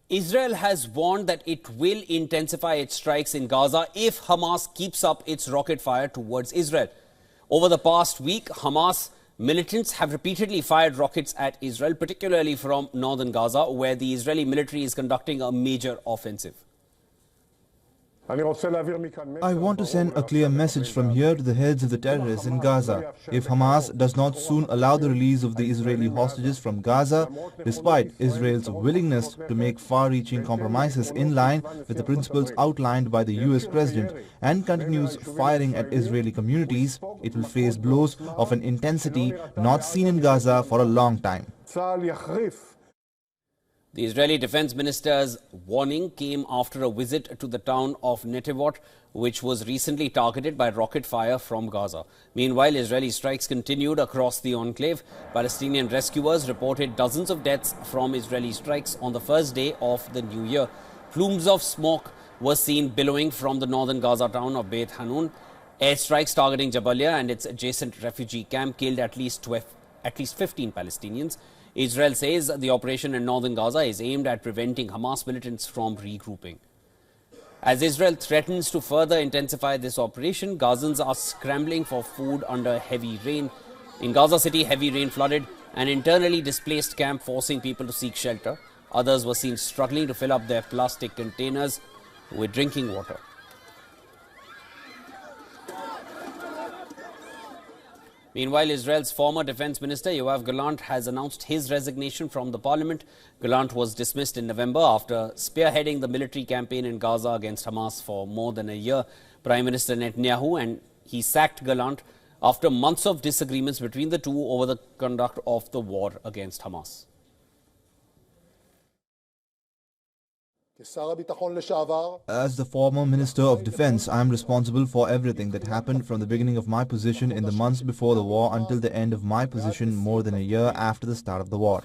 Israel has warned that it will intensify its strikes in Gaza if Hamas keeps up its rocket fire towards Israel. Over the past week, Hamas militants have repeatedly fired rockets at Israel, particularly from northern Gaza, where the Israeli military is conducting a major offensive. I want to send a clear message from here to the heads of the terrorists in Gaza. If Hamas does not soon allow the release of the Israeli hostages from Gaza, despite Israel's willingness to make far-reaching compromises in line with the principles outlined by the US President, and continues firing at Israeli communities, it will face blows of an intensity not seen in Gaza for a long time. The Israeli Defense Minister's warning came after a visit to the town of Netivot, which was recently targeted by rocket fire from Gaza. Meanwhile, Israeli strikes continued across the enclave. Palestinian rescuers reported dozens of deaths from Israeli strikes on the first day of the new year. Plumes of smoke were seen billowing from the northern Gaza town of Beit Hanun. Airstrikes targeting Jabalia and its adjacent refugee camp killed at least 15 Palestinians. Israel says the operation in northern Gaza is aimed at preventing Hamas militants from regrouping. As Israel threatens to further intensify this operation, Gazans are scrambling for food under heavy rain. In Gaza City, heavy rain flooded an internally displaced camp, forcing people to seek shelter. Others were seen struggling to fill up their plastic containers with drinking water. Meanwhile, Israel's former defense minister Yoav Gallant has announced his resignation from the parliament. Gallant was dismissed in November after spearheading the military campaign in Gaza against Hamas for more than a year. Prime Minister Netanyahu and he sacked Gallant after months of disagreements between the two over the conduct of the war against Hamas. As the former Minister of Defense, I am responsible for everything that happened from the beginning of my position in the months before the war until the end of my position more than a year after the start of the war.